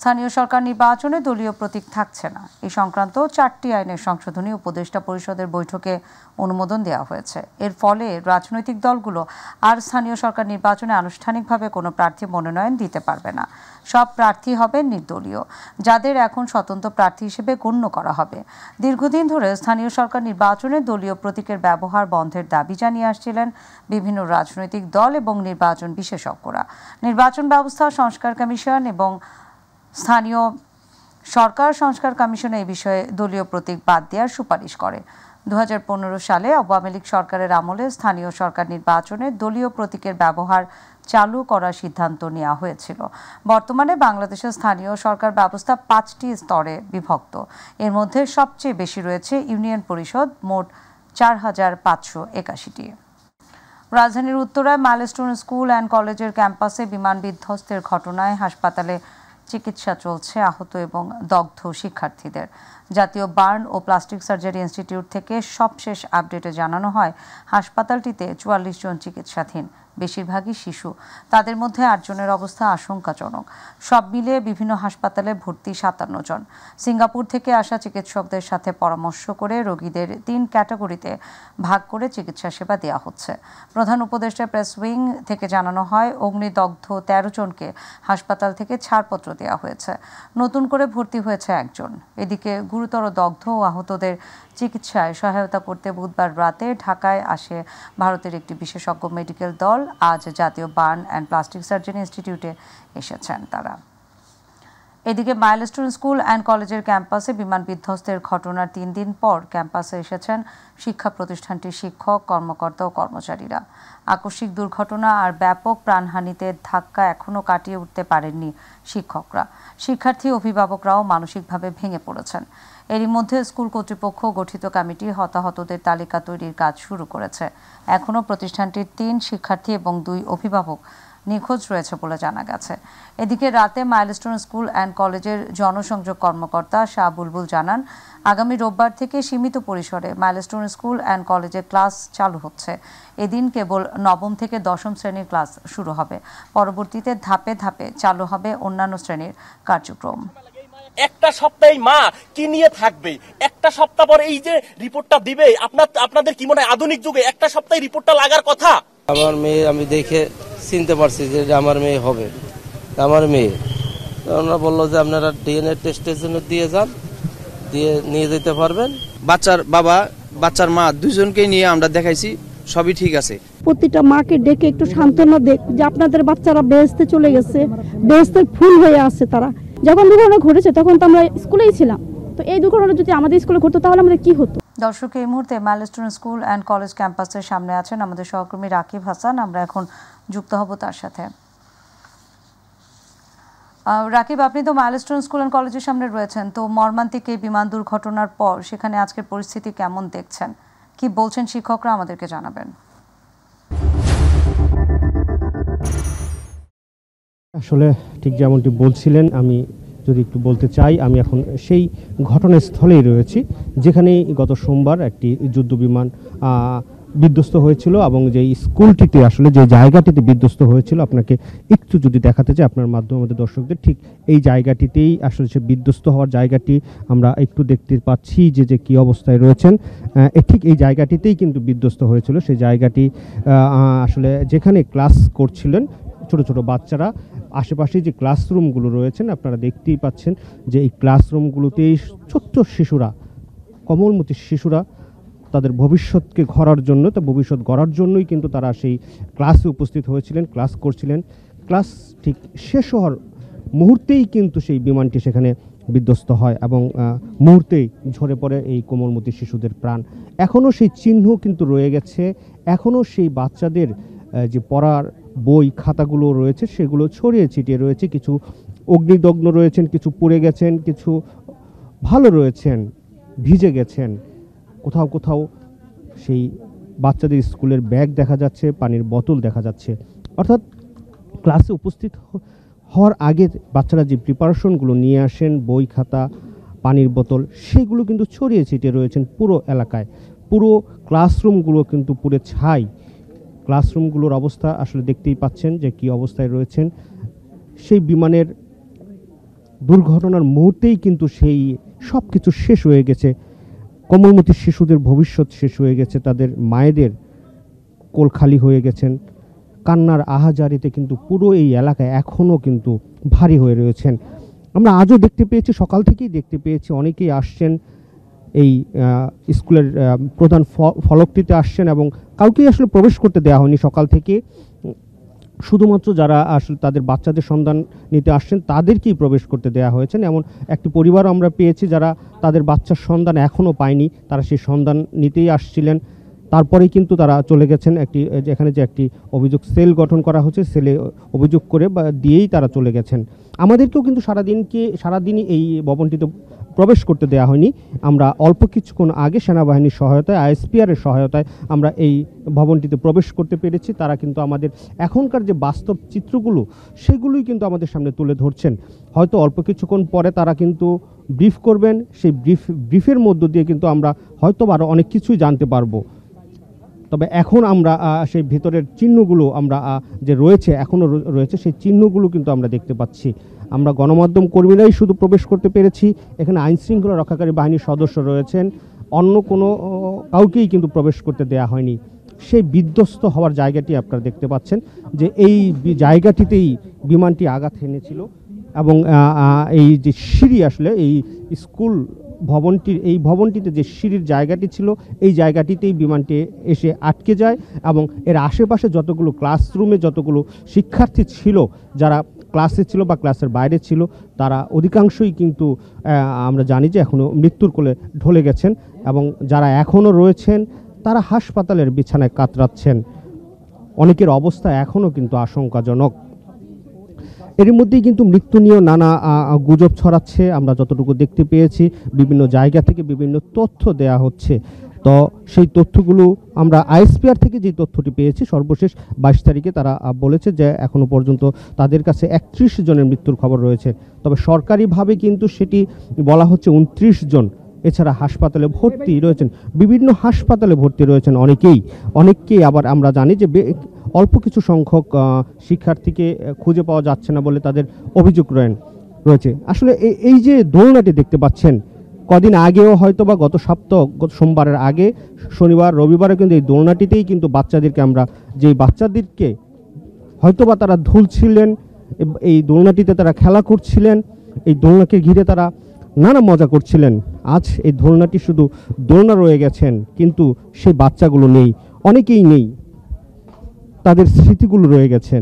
স্থানীয় সরকার নির্বাচনে দলীয় প্রতীক থাকছে না। এই সংক্রান্ত 4টি আইনের সংশোধনী উপদেষ্টা পরিষদের বৈঠকে অনুমোদন দেওয়া হয়েছে। এর ফলে রাজনৈতিক দলগুলো আর স্থানীয় সরকার নির্বাচনে আনুষ্ঠানিকভাবে কোনো প্রার্থী মনোনয়ন দিতে পারবে না। সব প্রার্থী হবে নির্দলীয়, যাদের এখন স্বতন্ত্র প্রার্থী হিসেবে গণ্য করা হবে। দীর্ঘদিন ধরে স্থানীয় সরকার নির্বাচনে দলীয় প্রতীকের ব্যবহার বন্ধের দাবি জানিয়ে আসছিলেন বিভিন্ন রাজনৈতিক দল এবং নির্বাচন বিশেষজ্ঞরা। নির্বাচন ব্যবস্থা সংস্কার কমিশন এবং স্থানীয় সরকার সংস্কার কমিশন এই বিষয়ে দলীয় প্রতীক বাদ দেওয়ার সুপারিশ করে। 2015 সালে আওয়ামী লীগ সরকারের আমলে স্থানীয় সরকার নির্বাচনে দলীয় প্রতীকের ব্যবহার চালু করার সিদ্ধান্ত নেওয়া হয়েছিল। বর্তমানে বাংলাদেশের স্থানীয় সরকার ব্যবস্থা 5টি স্তরে বিভক্ত। এর মধ্যে সবচেয়ে বেশি রয়েছে ইউনিয়ন পরিষদ, মোট 4581টি। রাজধানীর উত্তরায় মাইলস্টোন স্কুল অ্যান্ড কলেজের ক্যাম্পাসে বিমান বিধ্বস্তের ঘটনায় হাসপাতালে চিকিৎসা চলছে আহত এবং দগ্ধ শিক্ষার্থীদের। জাতীয় বার্ন ও প্লাস্টিক সার্জারি ইনস্টিটিউট থেকে সবশেষ আপডেটে জানানো হয়, হাসপাতালটিতে 44 জন চিকিৎসাধীন, বেশিরভাগই শিশু। তাদের মধ্যে 8 জনের অবস্থা আশঙ্কাজনক। সব মিলিয়ে বিভিন্ন হাসপাতালে ভর্তি 57 জন। সিঙ্গাপুর থেকে আসা চিকিৎসকদের সাথে পরামর্শ করে রোগীদের 3 ক্যাটাগরিতে ভাগ করে চিকিৎসা সেবা দেওয়া হচ্ছে। প্রধান উপদেষ্টা প্রেস উইং থেকে জানানো হয়, অগ্নিদগ্ধ 13 জনকে হাসপাতাল থেকে ছাড়পত্র দেওয়া হয়েছে। নতুন করে ভর্তি হয়েছে 1 জন। এদিকে গুরুতর দগ্ধ ও আহতদের চিকিৎসায় সহায়তা করতে বুধবার রাতে ঢাকায় আসে ভারতের একটি বিশেষজ্ঞ মেডিকেল দল। আজ জাতীয় বার্ন অ্যান্ড প্লাস্টিক সার্জারি ইনস্টিটিউটে এসেছেন তারা। এদিকে মাইলস্টোন স্কুল অ্যান্ড কলেজের ক্যাম্পাসে বিমান বিধ্বস্তের ঘটনার 3 দিন পর ক্যাম্পাসে এসেছেন শিক্ষা প্রতিষ্ঠানটির শিক্ষক, কর্মকর্তা ও কর্মচারীরা। আকস্মিক দুর্ঘটনা আর ব্যাপক প্রাণহানিতে ধাক্কা এখনও কাটিয়ে উঠতে পারেননি শিক্ষকরা। শিক্ষার্থী অভিভাবকরাও মানসিকভাবে ভেঙে পড়েছেন। এরই মধ্যে স্কুল কর্তৃপক্ষ গঠিত কমিটি হতাহতদের তালিকা তৈরির কাজ শুরু করেছে। এখনও প্রতিষ্ঠানটির 3 শিক্ষার্থী এবং 2 অভিভাবক নিখোঁজ রয়েছে বলে জানা গেছে। এদিকে রাতে মাইলস্টোন স্কুল অ্যান্ড কলেজের জনসংযোগ কর্মকর্তা শাহ বুলবুল জানান, আগামী রোববার থেকে সীমিত পরিসরে মাইলস্টোন স্কুল অ্যান্ড কলেজে ক্লাস চালু হচ্ছে। এদিন কেবল 9ম থেকে 10ম শ্রেণীর ক্লাস শুরু হবে। পরবর্তীতে ধাপে ধাপে চালু হবে অন্যান্য শ্রেণীর কার্যক্রম। একটা সপ্তাহে মা কি নিয়ে থাকবে? একটা সপ্তাহ পরে এই যে রিপোর্টটা দিবে, আপনাদের কি মনে হয় আধুনিক যুগে একটা সপ্তাহে রিপোর্টটা লাগার কথা? আমার মেয়ে আমি দেখে চিনতে পারছি যে আমার মেয়ে হবে, আমার মেয়ে। ওনারা বললো যে আপনারা ডিএনএ টেস্টের জন্য দিয়ে যান, দিয়ে নিয়ে যেতে পারবেন। বাচ্চার বাবা, বাচ্চার মা দুজনকেই নিয়ে আমরা দেখাইছি, সবই ঠিক আছে। প্রতিটা মাকে ডেকে একটু সান্ত্বনা দেখ যে আপনাদের বাচ্চারা বেহেশতে চলে গেছে, বেহেশতের ফুল হয়ে আছে তারা। যখন দুর্ঘটনা ঘটেছে তখন তো আমরা স্কুলেই ছিলাম, তো এই দুর্ঘটনা যদি আমাদের স্কুলে ঘটতো তাহলে আমাদের কি হতো? দর্শক, এই মুহূর্তে মাইলস্টোন স্কুল অ্যান্ড কলেজ ক্যাম্পাসের সামনে আছেন আমাদের সহকর্মী রাকিব হাসান। আমরা এখন যুক্ত হব তার সাথে। রাকিব, আপনি তো মাইলস্টোন স্কুল অ্যান্ড কলেজের সামনে রয়েছেন, তো মর্মান্তিক এই বিমান দুর্ঘটনার পর সেখানে আজকের পরিস্থিতি কেমন দেখছেন? কি বলছেন শিক্ষকরা, আমাদেরকে জানাবেন। আসলে ঠিক যেমনটি বলছিলেন, আমি যদি একটু বলতে চাই, আমি এখন সেই ঘটনাস্থলেই রয়েছি যেখানে গত সোমবার একটি যুদ্ধ বিমান বিধ্বস্ত হয়েছিল এবং যে স্কুলটিতে আসলে যে জায়গাটিতে বিধ্বস্ত হয়েছিল, আপনাকে একটু যদি দেখাতে চাই আপনার মাধ্যমে আমাদের দর্শকদের, ঠিক এই জায়গাটিতেই আসলে সে বিধ্বস্ত হওয়ার জায়গাটি আমরা একটু দেখতে পাচ্ছি যে কি অবস্থায় রয়েছেন। ঠিক এই জায়গাটিতেই কিন্তু বিধ্বস্ত হয়েছিল। সেই জায়গাটি আসলে যেখানে ক্লাস করছিলেন ছোট ছোট বাচ্চারা, আশেপাশে যে ক্লাসরুমগুলো রয়েছেন আপনারা দেখতেই পাচ্ছেন যে এই ক্লাসরুমগুলোতেই ছোট্ট শিশুরা, কোমলমতি শিশুরা তাদের ভবিষ্যৎকে গড়ার জন্য, ভবিষ্যৎ গড়ার জন্যই কিন্তু তারা সেই ক্লাসে উপস্থিত হয়েছিলেন, ক্লাস করছিলেন। ক্লাস ঠিক শেষ হওয়ার মুহূর্তেই কিন্তু সেই বিমানটি সেখানে বিধ্বস্ত হয় এবং মুহূর্তেই ঝরে পড়ে এই কোমলমতি শিশুদের প্রাণ। এখনও সেই চিহ্ন কিন্তু রয়ে গেছে, এখনও সেই বাচ্চাদের যে পড়ার বই খাতাগুলো রয়েছে সেগুলো ছড়িয়ে ছিটিয়ে রয়েছে। কিছু অগ্নিদগ্ন রয়েছেন, কিছু পুড়ে গেছেন, কিছু ভালো রয়েছেন, ভিজে গেছেন। কোথাও কোথাও সেই বাচ্চাদের স্কুলের ব্যাগ দেখা যাচ্ছে, পানির বোতল দেখা যাচ্ছে। অর্থাৎ ক্লাসে উপস্থিত হওয়ার আগে বাচ্চারা যে প্রিপারেশনগুলো নিয়ে আসেন, বই খাতা, পানির বোতল, সেগুলো কিন্তু ছড়িয়ে ছিটিয়ে রয়েছেন পুরো এলাকায়। পুরো ক্লাসরুমগুলো কিন্তু পুরো ছাই। ক্লাসরুমগুলোর অবস্থা আসলে দেখতেই পাচ্ছেন যে কি অবস্থায় রয়েছেন। সেই বিমানের দুর্ঘটনার মুহূর্তেই কিন্তু সেই সব কিছু শেষ হয়ে গেছে। কোমলমতি শিশুদের ভবিষ্যৎ শেষ হয়ে গেছে, তাদের মায়েদের কোল খালি হয়ে গেছেন। কান্নার আহাজারিতে কিন্তু পুরো এই এলাকায় এখনও কিন্তু ভারী হয়ে রয়েছেন। আমরা আজও দেখতে পেয়েছি, সকাল থেকেই দেখতে পেয়েছি অনেকেই আসছেন এই স্কুলের প্রধান ফলকটিতে আসছেন এবং কাউকেই আসলে প্রবেশ করতে দেওয়া হয়নি সকাল থেকে। শুধুমাত্র যারা আসলে তাদের বাচ্চাদের সন্ধান নিতে আসছেন তাদেরকেই প্রবেশ করতে দেওয়া হয়েছে। এমন একটি পরিবার আমরা পেয়েছি যারা তাদের বাচ্চার সন্ধান এখনও পায়নি, তারা সেই সন্ধান নিতেই আসছিলেন। তারপরেই কিন্তু তারা চলে গেছেন এখানে যে একটি অভিযোগ সেল গঠন করা হচ্ছে, সেলে অভিযোগ করে বা দিয়েই তারা চলে গেছেন। আমাদেরকেও কিন্তু সারাদিনই এই ভবনটিতে প্রবেশ করতে দেওয়া হয়নি। আমরা অল্প কিছুক্ষণ আগে সেনাবাহিনীর সহায়তায়, আইএসপিআরের সহায়তায় আমরা এই ভবনটিতে প্রবেশ করতে পেরেছি। তারা কিন্তু আমাদের এখনকার যে বাস্তব চিত্রগুলো সেগুলোই কিন্তু আমাদের সামনে তুলে ধরছেন। হয়তো অল্প কিছুক্ষণ পরে তারা কিন্তু ব্রিফ করবেন, সেই ব্রিফের মধ্য দিয়ে কিন্তু আমরা হয়তো আরও অনেক কিছুই জানতে পারবো। তবে এখন আমরা সেই ভিতরের চিহ্নগুলো আমরা যে রয়েছে এখনও রয়েছে, সেই চিহ্নগুলো কিন্তু আমরা দেখতে পাচ্ছি। আমরা গণমাধ্যম কর্মীরাই শুধু প্রবেশ করতে পেরেছি। এখানে আইনশৃঙ্খলা রক্ষাকারী বাহিনীর সদস্য রয়েছেন, অন্য কোনো কাউকেই কিন্তু প্রবেশ করতে দেয়া হয়নি। সেই বিধ্বস্ত হওয়ার জায়গাটি আপনারা দেখতে পাচ্ছেন যে এই জায়গাটিতেই বিমানটি আঘাত হেনেছিল এবং এই যে সিঁড়ি আসলে এই স্কুল ভবনটিতে যে সিঁড়ির জায়গাটি ছিল এই জায়গাটিতেই বিমানটি এসে আটকে যায় এবং এর আশেপাশে যতগুলো ক্লাসরুমে যতগুলো শিক্ষার্থী ছিল, যারা ক্লাসে ছিল বা ক্লাসের বাইরে ছিল, তারা অধিকাংশই কিন্তু আমরা জানি যে এখনও মৃত্যুর কোলে ঢলে গেছেন এবং যারা এখনও রয়েছেন তারা হাসপাতালের বিছানায় কাতরাচ্ছেন। অনেকের অবস্থা এখনও কিন্তু আশঙ্কাজনক। এর মধ্যেই কিন্তু মৃত্যু নিয়েও নানা গুজব ছড়াচ্ছে। আমরা যতটুকু দেখতে পেয়েছি বিভিন্ন জায়গা থেকে বিভিন্ন তথ্য দেয়া হচ্ছে। তো সেই তথ্যগুলো আমরা আইএসপিআর থেকে যে তথ্যটি পেয়েছি সর্বশেষ 22 তারিখে তারা বলেছে যে এখনও পর্যন্ত তাদের কাছে 31 জনের মৃত্যুর খবর রয়েছে। তবে সরকারিভাবে কিন্তু সেটি বলা হচ্ছে 29 জন। এছাড়া হাসপাতালে ভর্তি রয়েছেন, বিভিন্ন হাসপাতালে ভর্তি রয়েছেন অনেককেই আবার আমরা জানি যে অল্প কিছু সংখ্যক শিক্ষার্থীকে খুঁজে পাওয়া যাচ্ছে না বলে তাদের অভিযোগ রয়েছে। আসলে এই যে দোলনাটি দেখতে পাচ্ছেন, কদিন আগেও হয়তো বা গত সোমবারের আগে শনিবার রবিবারে কিন্তু এই দোলনাটিতেই কিন্তু বাচ্চাদেরকে হয়তো বা তারা ধুলছিলেন, এই দোলনাটিতে তারা খেলা করছিলেন, এই দোলনাকে ঘিরে তারা নানা মজা করছিলেন। আজ এই দোলনাটি শুধু দোলনা রয়ে গেছেন, কিন্তু সেই বাচ্চাগুলো নেই, অনেকেই নেই, তাদের স্মৃতিগুলো রয়ে গেছেন।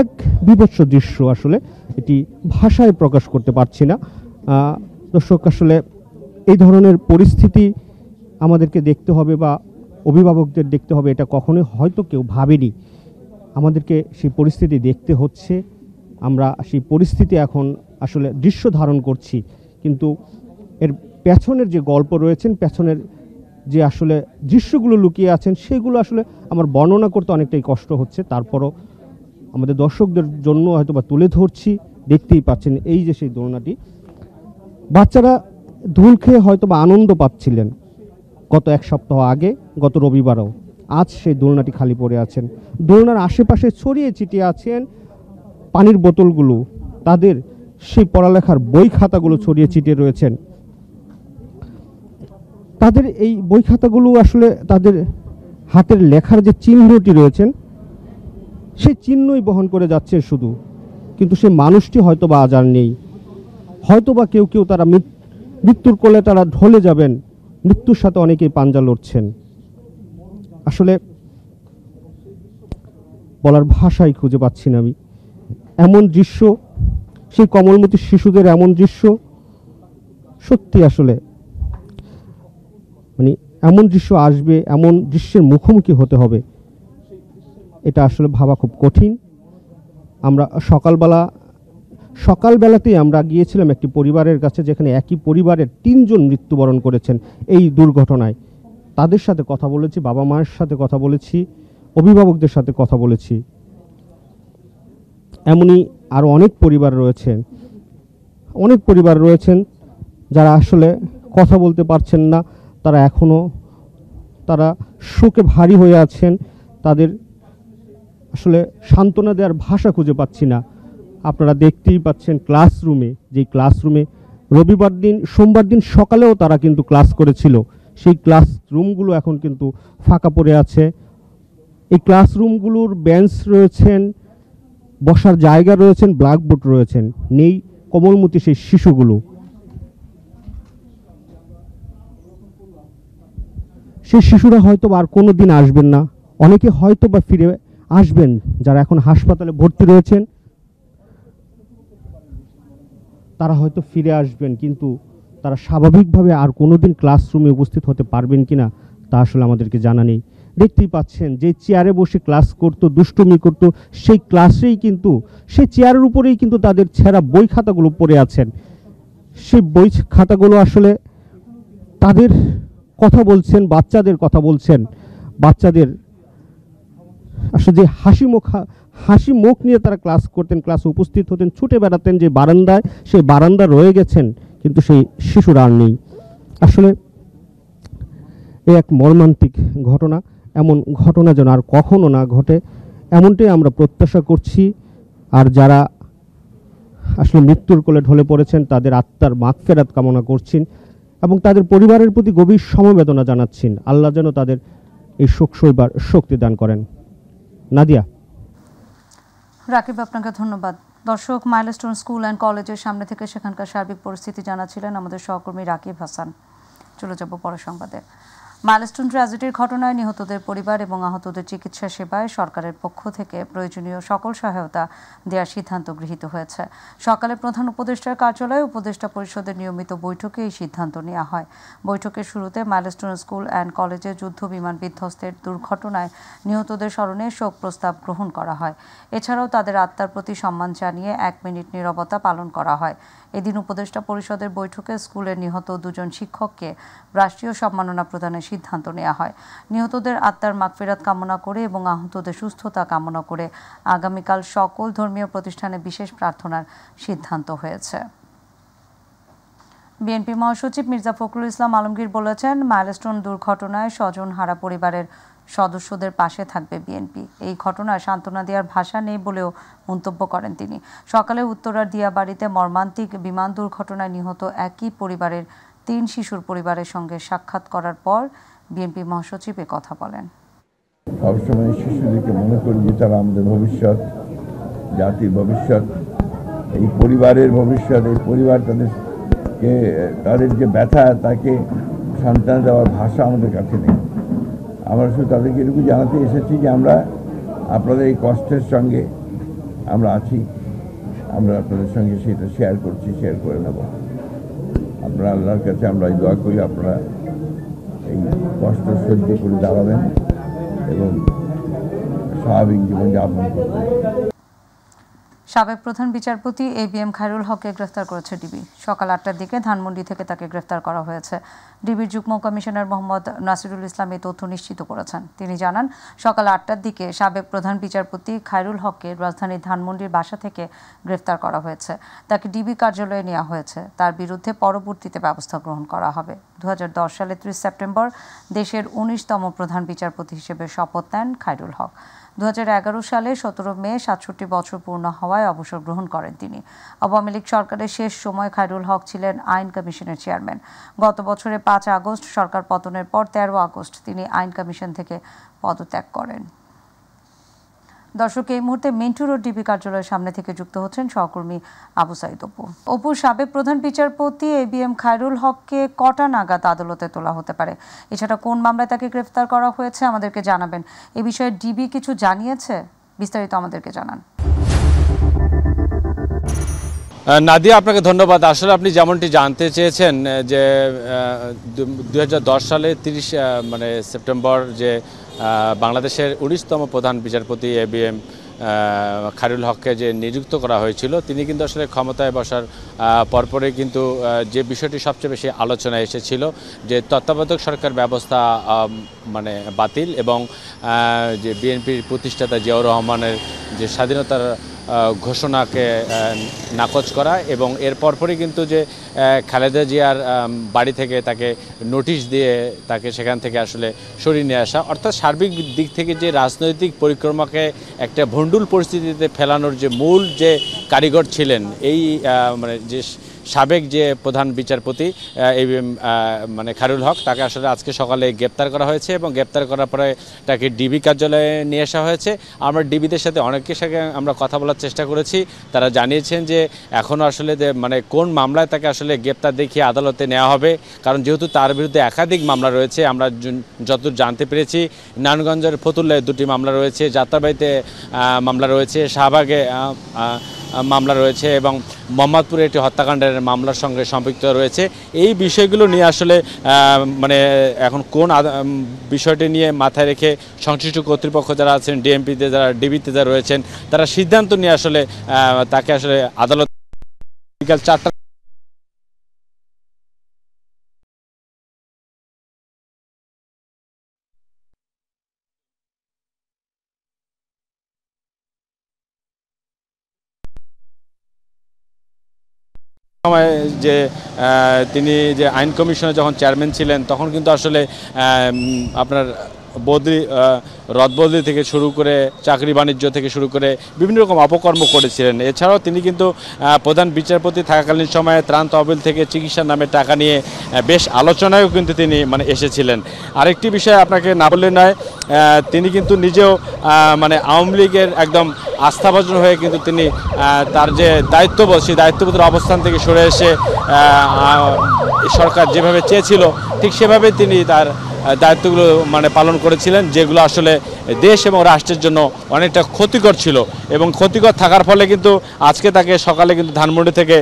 এক বিভৎস দৃশ্য, আসলে এটি ভাষায় প্রকাশ করতে পারছি না। দর্শক, আসলে এই ধরনের পরিস্থিতি আমাদেরকে দেখতে হবে বা অভিভাবকদের দেখতে হবে, এটা কখনোই হয়তো কেউ ভাবেনি। আমাদেরকে সেই পরিস্থিতি দেখতে হচ্ছে। আমরা সেই পরিস্থিতি এখন আসলে দৃশ্য ধারণ করছি, কিন্তু এর পেছনের যে গল্প রয়েছেন, পেছনের যে আসলে দৃশ্যগুলো লুকিয়ে আছেন, সেগুলো আসলে আমার বর্ণনা করতে অনেকটাই কষ্ট হচ্ছে। তারপরও আমাদের দর্শকদের জন্য হয়তো বা তুলে ধরছি। দেখতেই পাচ্ছেন এই যে সেই দোলনাটি, বাচ্চারা ধুল খেয়ে হয়তো বা আনন্দ পাচ্ছিলেন গত এক সপ্তাহ আগে, গত রবিবারও। আজ সেই দোলনাটি খালি পড়ে আছেন। দোলনার আশেপাশে ছড়িয়ে ছিটিয়ে আছেন পানির বোতলগুলো, তাদের সেই পড়ালেখার বই খাতাগুলো ছড়িয়ে ছিটিয়ে রয়েছেন। তাদের এই বই খাতাগুলো আসলে তাদের হাতের লেখার যে চিহ্নটি রয়েছেন সেই চিহ্নই বহন করে যাচ্ছে শুধু, কিন্তু সেই মানুষটি হয়তো বা আজ আর নেই। হয়তো বা কেউ তারা মৃত্যুর কোলে তারা ঢলে যাবেন, মৃত্যুর সাথে অনেকেই পাঞ্জা লড়ছেন। আসলে বলার ভাষাই খুঁজে পাচ্ছি না আমি। এমন দৃশ্য, সেই কোমলমতি শিশুদের এমন দৃশ্য, সত্যি আসলে মানে এমন দৃশ্য আসবে, এমন দৃশ্যের মুখোমুখি হতে হবে, এটা আসলে ভাবা খুব কঠিন। আমরা সকালবেলাতেই আমরা গিয়েছিলাম একটি পরিবারের কাছে, যেখানে একই পরিবারের 3 জন মৃত্যুবরণ করেছেন এই দুর্ঘটনায়। তাদের সাথে কথা বলেছি, বাবা মায়ের সাথে কথা বলেছি, অভিভাবকদের সাথে কথা বলেছি। এমনই আরও অনেক পরিবার রয়েছেন যারা আসলে কথা বলতে পারছেন না, তারা শোকে ভারী হয়ে আছেন। তাদের আসলে সান্ত্বনা দেওয়ার ভাষা খুঁজে পাচ্ছি না। আপনারা দেখতেই পাচ্ছেন ক্লাসরুমে, যেই ক্লাসরুমে রবিবার দিন সোমবার দিন সকালেও তারা কিন্তু ক্লাস করেছিল, সেই ক্লাসরুমগুলো এখন কিন্তু ফাঁকা পড়ে আছে। এই ক্লাসরুমগুলোর বেঞ্চ রয়েছেন, বসার জায়গা রয়েছেন, ব্ল্যাকবোর্ড রয়েছেন, নেই কোমলমতি সেই শিশুগুলো। সেই শিশুরা হয়তো আর কোনো দিন আসবেন না, অনেকে হয়তো বা ফিরে আসবেন, যারা এখন হাসপাতালে ভর্তি রয়েছেন তারা হয়তো ফিরে আসবেন, কিন্তু তারা স্বাভাবিকভাবে আর কোনোদিন ক্লাসরুমে উপস্থিত হতে পারবেন কিনা তা আসলে আমাদেরকে জানা নেই। দেখতেই পাচ্ছেন যে চেয়ারে বসে ক্লাস করতো, দুষ্টুমি করতো, সেই ক্লাসেই কিন্তু সেই চেয়ারের উপরেই কিন্তু তাদের ছেঁড়া বই খাতাগুলো পড়ে আছেন। সেই বই খাতাগুলো আসলে তাদের কথা বলছেন, বাচ্চাদের কথা বলছেন, বাচ্চাদের আসলে যে হাসি মুখ নিয়ে তারা ক্লাস করতেন, ক্লাসে উপস্থিত হতেন, ছুটে বেড়াতেন যে বারান্দায়, সেই বারান্দা রয়ে গেছেন, কিন্তু সেই শিশুরা আর নেই। আসলে এই এক মর্মান্তিক ঘটনা, এমন ঘটনা যেন আর কখনো না ঘটে, এমনটাই আমরা প্রত্যাশা করছি। আর যারা আসলে মৃত্যুর কোলে ঢলে পড়েছেন তাদের আত্মার মাগফিরাত কামনা করছেন এবং তাদের পরিবারের প্রতি গভীর সমবেদনা জানাচ্ছেন। আল্লাহ যেন তাদের এই শোক সইবার শক্তি দান করেন। নাদিয়া। রাকিব, আপনাকে ধন্যবাদ। দর্শক, মাইলস্টোন স্কুল অ্যান্ড কলেজের সামনে থেকে সেখানকার সার্বিক পরিস্থিতি জানাচ্ছিলেন আমাদের সহকর্মী রাকিব হাসান। চলে যাব পরের সংবাদে। মাইলস্টোন ট্র্যাজেডির ঘটনায় নিহতদের পরিবার এবং আহতদের চিকিৎসা সেবায় সরকারের পক্ষ থেকে প্রয়োজনীয় সকল সহায়তা দেওয়ার সিদ্ধান্ত গৃহীত হয়েছে। সকালে প্রধান উপদেষ্টার কার্যালয়ে উপদেষ্টা পরিষদের নিয়মিত বৈঠকে এই সিদ্ধান্ত নেওয়া হয়। বৈঠকের শুরুতে মাইলস্টোন স্কুল অ্যান্ড কলেজে যুদ্ধ বিমান বিধ্বস্তের দুর্ঘটনায় নিহতদের স্মরণে শোক প্রস্তাব গ্রহণ করা হয়। এছাড়াও তাদের আত্মার প্রতি সম্মান জানিয়ে 1 মিনিট নীরবতা পালন করা হয়। এদিন উপদেষ্টা পরিষদের বৈঠকে স্কুলের নিহত 2 জন শিক্ষককে রাষ্ট্রীয় সম্মাননা প্রদানের সিদ্ধান্ত নেওয়া হয়। নিহতদের আত্মার মাগফিরাত কামনা করে এবং আহতদের সুস্থতা কামনা করে আগামীকাল সকল ধর্মীয় প্রতিষ্ঠানে বিশেষ প্রার্থনার সিদ্ধান্ত হয়েছে। বিএনপি মহাসচিব মির্জা ফখরুল ইসলাম আলমগীর বলেছেন, মাইলস্টোন দুর্ঘটনায় স্বজনহারা পরিবারের সদস্যদের পাশে থাকবে বিএনপি। এই ঘটনায় সান্ত্বনা দেওয়ার ভাষা নেই বলেও মন্তব্য করেন তিনি। সকালে উত্তরার দিয়াবাড়িতে মর্মান্তিক বিমান দুর্ঘটনায় নিহত একই পরিবারের 3 শিশুর পরিবারের সঙ্গে সাক্ষাৎ করার পর বিএনপি মহাসচিব কথা বলেন। সবসময় শিশুদেরকে মনে করি যে তারা আমাদের ভবিষ্যৎ, জাতির ভবিষ্যৎ, এই পরিবারের ভবিষ্যৎ। এই পরিবার তাদের যে ব্যথা, তাকে সন্তান দেওয়ার ভাষা আমাদের কাছে নেই। আমরা শুধু তাদেরকে এটুকু জানাতে এসেছি যে আমরা আপনাদের এই কষ্টের সঙ্গে আমরা আছি, আমরা আপনাদের সঙ্গে সেটা শেয়ার করছি, শেয়ার করে নেব। আপনারা আল্লাহর কাছে আমরা দোয়া করি আপনারা এই কষ্ট সহ্য করে দাঁড়াবেন এবং স্বাভাবিক জীবনযাপন করবেন। সাবেক প্রধান বিচারপতি ABM খায়রুল হককে গ্রেফতার করেছে ডিবি। সকাল 8টার দিকে ধানমন্ডি থেকে তাকে গ্রেফতার করা হয়েছে। ডিবির যুগ্ম কমিশনার মোহাম্মদ নাসিরুল ইসলাম এই তথ্য নিশ্চিত করেছেন। তিনি জানান, সকাল 8টার দিকে সাবেক প্রধান বিচারপতি খায়রুল হককে রাজধানীর ধানমন্ডির বাসা থেকে গ্রেফতার করা হয়েছে। তাকে ডিবি কার্যালয়ে নেওয়া হয়েছে। তার বিরুদ্ধে পরবর্তীতে ব্যবস্থা গ্রহণ করা হবে। 2010 সালে 30 সেপ্টেম্বর দেশের 19তম প্রধান বিচারপতি হিসেবে শপথ নেন খায়রুল হক। 2011 সালে 17 মে 67 বছর পূর্ণ হওয়ায় অবসর গ্রহণ করেন তিনি। আওয়ামী লীগ সরকারের শেষ সময় খায়রুল হক ছিলেন আইন কমিশনের চেয়ারম্যান। গত বছরের 5 আগস্ট সরকার পতনের পর 13 আগস্ট তিনি আইন কমিশন থেকে পদত্যাগ করেন। দর্শক, এই মুহূর্তে মিন্টু রোড ডিবি কার্যালয়ের সামনে থেকে যুক্ত হচ্ছেন সহকর্মী আবু সাইদ অপু। অপু, সাবেক প্রধান বিচারপতি ABM খায়রুল হককে কটা নাগাদ আদালতে তোলা হতে পারে? এছাড়া কোন মামলায় তাকে গ্রেফতার করা হয়েছে আমাদেরকে জানাবেন। এ বিষয়ে ডিবি কিছু জানিয়েছে? বিস্তারিত আমাদেরকে জানান। নাদিয়া, আপনাকে ধন্যবাদ। আসলে আপনি যেমনটি জানতে চেয়েছেন যে 2010 সালে 30 সেপ্টেম্বর যে বাংলাদেশের 19তম প্রধান বিচারপতি ABM খায়রুল হককে যে নিযুক্ত করা হয়েছিল, তিনি কিন্তু আসলে ক্ষমতায় বসার পরপরই কিন্তু যে বিষয়টি সবচেয়ে বেশি আলোচনায় এসেছিল যে তত্ত্বাবধায়ক সরকার ব্যবস্থা বাতিল এবং যে বিএনপির প্রতিষ্ঠাতা জিয়াউর রহমানের যে স্বাধীনতার ঘোষণাকে নাকচ করা এবং এর পরপরই কিন্তু যে খালেদা জিয়ার বাড়ি থেকে তাকে নোটিশ দিয়ে তাকে সেখান থেকে আসলে সরিয়ে নিয়ে আসা, অর্থাৎ সার্বিক দিক থেকে যে রাজনৈতিক পরিক্রমাকে একটা ভণ্ডুল পরিস্থিতিতে ফেলানোর যে মূল যে কারিগর ছিলেন এই মানে যে সাবেক যে প্রধান বিচারপতি মানে খায়রুল হক, তাকে আসলে আজকে সকালে গ্রেপ্তার করা হয়েছে এবং গ্রেপ্তার করার পরে তাকে ডিবি কার্যালয়ে নিয়ে আসা হয়েছে। আমরা ডিবিদের সাথে অনেকের সাথে আমরা কথা বলার চেষ্টা করেছি, তারা জানিয়েছেন যে এখনও আসলে মানে কোন মামলায় তাকে আসলে গ্রেপ্তার দেখিয়ে আদালতে নেওয়া হবে, কারণ যেহেতু তার বিরুদ্ধে একাধিক মামলা রয়েছে। আমরা যতদূর জানতে পেরেছি নারায়ণগঞ্জের ফতুল্লায় 2টি মামলা রয়েছে, যাত্রাবাড়িতে মামলা রয়েছে, শাহবাগে মামলা রয়েছে এবং মোহাম্মদপুরে একটি হত্যাকাণ্ডের মামলার সঙ্গে সম্পৃক্ত রয়েছে। এই বিষয়গুলো নিয়ে আসলে মানে এখন কোন বিষয়টি নিয়ে মাথায় রেখে সংশ্লিষ্ট কর্তৃপক্ষ যারা আছেন, ডিএমপিতে যারা, ডিবিতে যারা রয়েছেন, তারা সিদ্ধান্ত নিয়ে আসলে তাকে আসলে আদালত বিকাল 4টা সময় যে তিনি যে আইন কমিশনে যখন চেয়ারম্যান ছিলেন তখন কিন্তু আসলে আপনার বদলি রদবদলি থেকে শুরু করে চাকরি বাণিজ্য থেকে শুরু করে বিভিন্ন রকম অপকর্ম করেছিলেন। এছাড়াও তিনি কিন্তু প্রধান বিচারপতি থাকাকালীন সময়ে ত্রাণ তহবিল থেকে চিকিৎসার নামে টাকা নিয়ে বেশ আলোচনায়ও কিন্তু তিনি মানে এসেছিলেন। আরেকটি বিষয় আপনাকে না বললে নয়, তিনি কিন্তু নিজেও মানে আওয়ামী লীগের একদম আস্থাভাজন হয়ে কিন্তু তিনি তার যে দায়িত্ববোধ, সেই দায়িত্ববোধের অবস্থান থেকে সরে এসে সরকার যেভাবে চেয়েছিল ঠিক সেভাবে তিনি তার দায়িত্বগুলো মানে পালন করেছিলেন, যেগুলো আসলে দেশ এবং রাষ্ট্রের জন্য অনেকটা ক্ষতিকর ছিল এবং ক্ষতিকর থাকার ফলে কিন্তু আজকে তাকে সকালে কিন্তু ধানমন্ডি থেকে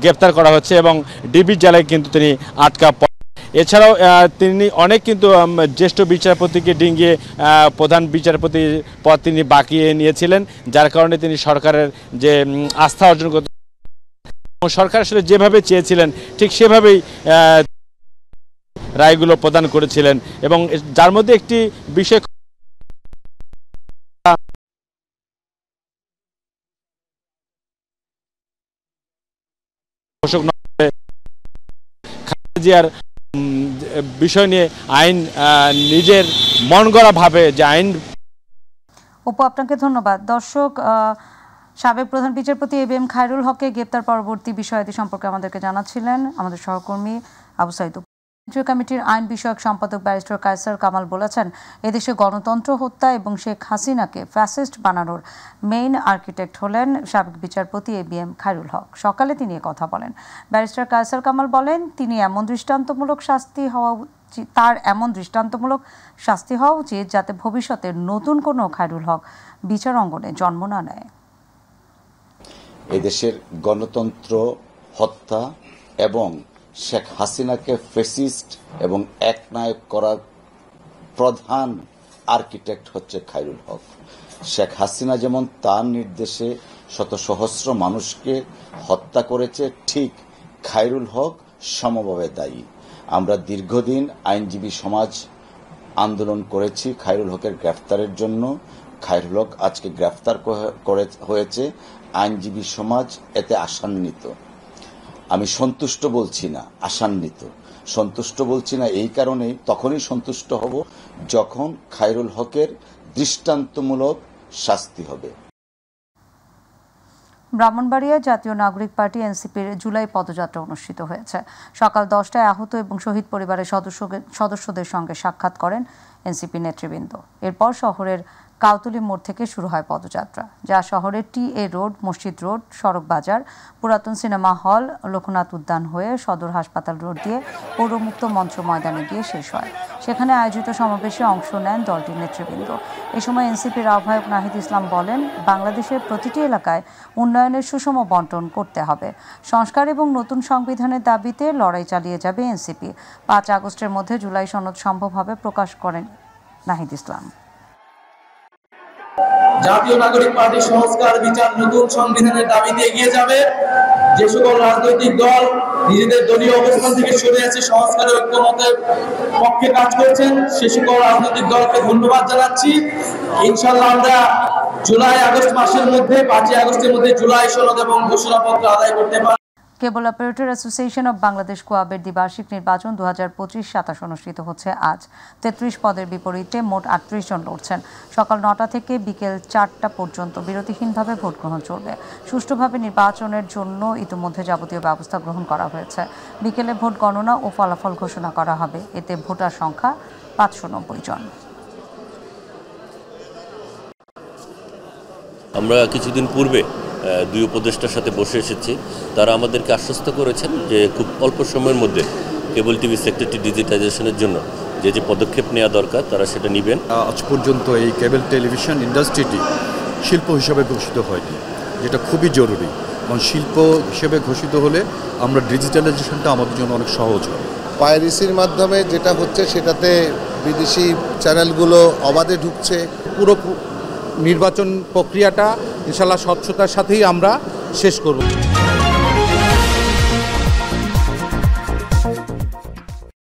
গ্রেপ্তার করা হচ্ছে এবং ডিবি জেলায় কিন্তু তিনি আটকা পড়েন। এছাড়াও তিনি অনেক কিন্তু জ্যেষ্ঠ বিচারপতিকে ডিঙ্গিয়ে প্রধান বিচারপতির পদ তিনি বাকিয়ে নিয়েছিলেন, যার কারণে তিনি সরকারের যে আস্থা অর্জন করতে, সরকার আসলে যেভাবে চেয়েছিলেন ঠিক সেভাবেই রায়গুলো প্রদান করেছিলেন এবং যার মধ্যে একটি বিষয় জিয়ার বিষয় নিয়ে আইন নিজের মন গড়া ভাবে যে আইন। অপু, আপনাকে ধন্যবাদ। দর্শক, সাবেক প্রধান বিচারপতি এবিএম খায়রুল হককে গ্রেপ্তার পরবর্তী বিষয়াদি সম্পর্কে আমাদেরকে জানাচ্ছিলেন আমাদের সহকর্মী আবু সাইদ। কমিটির আইন বিষয়ক সম্পাদক ব্যারিস্টার কায়সার কামাল বলেছেন, এদেশে গণতন্ত্র হত্যা এবং শেখ হাসিনাকে ফ্যাসিস্ট বানানোর মেইন আর্কিটেক্ট হলেন সাবেক বিচারপতি এবিএম খায়রুল হক। সকালে তিনি কথা বলেন। ব্যারিস্টার কায়সার কামাল বলেন, এমন দৃষ্টান্তমূলক শাস্তি হওয়া উচিত যাতে ভবিষ্যতে নতুন কোনো খায়রুল হক বিচার অঙ্গনে জন্ম না নেয়। এদেশের গণতন্ত্র হত্যা এবং শেখ হাসিনাকে ফ্যাসিস্ট এবং একনায়ক করার প্রধান আর্কিটেক্ট হচ্ছে খায়রুল হক। শেখ হাসিনা যেমন তার নির্দেশে শত সহস্র মানুষকে হত্যা করেছে, ঠিক খায়রুল হক সমভাবে দায়ী। আমরা দীর্ঘদিন আইনজীবী সমাজ আন্দোলন করেছি খায়রুল হকের গ্রেফতারের জন্য। খায়রুল হক আজকে গ্রেফতার হয়েছে, আইনজীবী সমাজ এতে আশান্বিত। আমি সন্তুষ্ট বলছি না, আশান্বিত। সন্তুষ্ট বলছি না এই কারণে, তখনই সন্তুষ্ট হব যখন খায়রুল হকের দৃষ্টান্তমূলক শাস্তি হবে। ব্রাহ্মণবাড়িয়া জাতীয় নাগরিক পার্টি এনসিপির জুলাই পদযাত্রা অনুষ্ঠিত হয়েছে। সকাল 10টায় আহত এবং শহীদ পরিবারের সদস্যদের সঙ্গে সাক্ষাৎ করেন এনসিপি নেতৃবৃন্দ। এরপর শহরের কাউতুলি মোড় থেকে শুরু হয় পদযাত্রা, যা শহরের টিএ রোড, মসজিদ রোড, সড়ক বাজার, পুরাতন সিনেমা হল, লোকনাথ উদ্যান হয়ে সদর হাসপাতাল রোড দিয়ে পৌরমুক্ত মঞ্চ ময়দানে গিয়ে শেষ হয়। সেখানে আয়োজিত সমাবেশে অংশ নেন দলটির নেতৃবৃন্দ। এ সময় এনসিপির আহ্বায়ক নাহিদ ইসলাম বলেন, বাংলাদেশের প্রতিটি এলাকায় উন্নয়নের সুষম বণ্টন করতে হবে। সংস্কার এবং নতুন সংবিধানের দাবিতে লড়াই চালিয়ে যাবে এনসিপি। 5 আগস্টের মধ্যে জুলাই সনদ সম্ভব হবে প্রকাশ করেন নাহিদ ইসলাম। জাতীয় নাগরিক পার্টি সংস্কার, বিচার, নতুন সংবিধানের দাবিতে এগিয়ে যাবে। যে সকল রাজনৈতিক দল নিজেদের দলীয় অবস্থান থেকে সরে আছে, সংস্কারের ঐক্যমতের পক্ষে কাজ করছেন, সে সকল রাজনৈতিক দলকে ধন্যবাদ জানাচ্ছি। ইনশাআল্লাহ আমরা জুলাই আগস্ট মাসের মধ্যে 5 আগস্টের মধ্যে জুলাই সনদ এবং ঘোষণাপত্র আদায় করতে পারে। কেবল অপারেটর অ্যাসোসিয়েশন অব বাংলাদেশ কোয়াবের দ্বিবার্ষিক নির্বাচন 2025-27 অনুষ্ঠিত হচ্ছে আজ। 33 পদের বিপরীতে মোট 38 জন লড়ছেন। সকাল 9টা থেকে বিকেল 4টা পর্যন্ত বিরতিহীনভাবে ভোট গ্রহণ চলবে। সুষ্ঠুভাবে নির্বাচনের জন্য ইতিমধ্যে যাবতীয় ব্যবস্থা গ্রহণ করা হয়েছে। বিকেলে ভোট গণনা ও ফলাফল ঘোষণা করা হবে। এতে ভোটার সংখ্যা 590 জন। আমরা কিছুদিন পূর্বে দুই উপদেষ্টার সাথে বসে এসেছি। তারা আমাদেরকে আশ্বস্ত করেছেন যে খুব অল্প সময়ের মধ্যে কেবল টিভি সেক্টরটি ডিজিটাইজেশনের জন্য যে যে পদক্ষেপ নেওয়া দরকার তারা সেটা নেবেন। আজ পর্যন্ত এই কেবল টেলিভিশন ইন্ডাস্ট্রিটি শিল্প হিসেবে ঘোষিত হয়নি, যেটা খুবই জরুরি। কারণ শিল্প হিসেবে ঘোষিত হলে আমরা ডিজিটালাইজেশনটা আমাদের জন্য অনেক সহজ হবে। পাইরেসির মাধ্যমে যেটা হচ্ছে সেটাতে বিদেশি চ্যানেলগুলো অবাধে ঢুকছে। পুরো নির্বাচন প্রক্রিয়াটা ইনশাআল্লাহ স্বচ্ছতার সাথেই আমরা শেষ করব।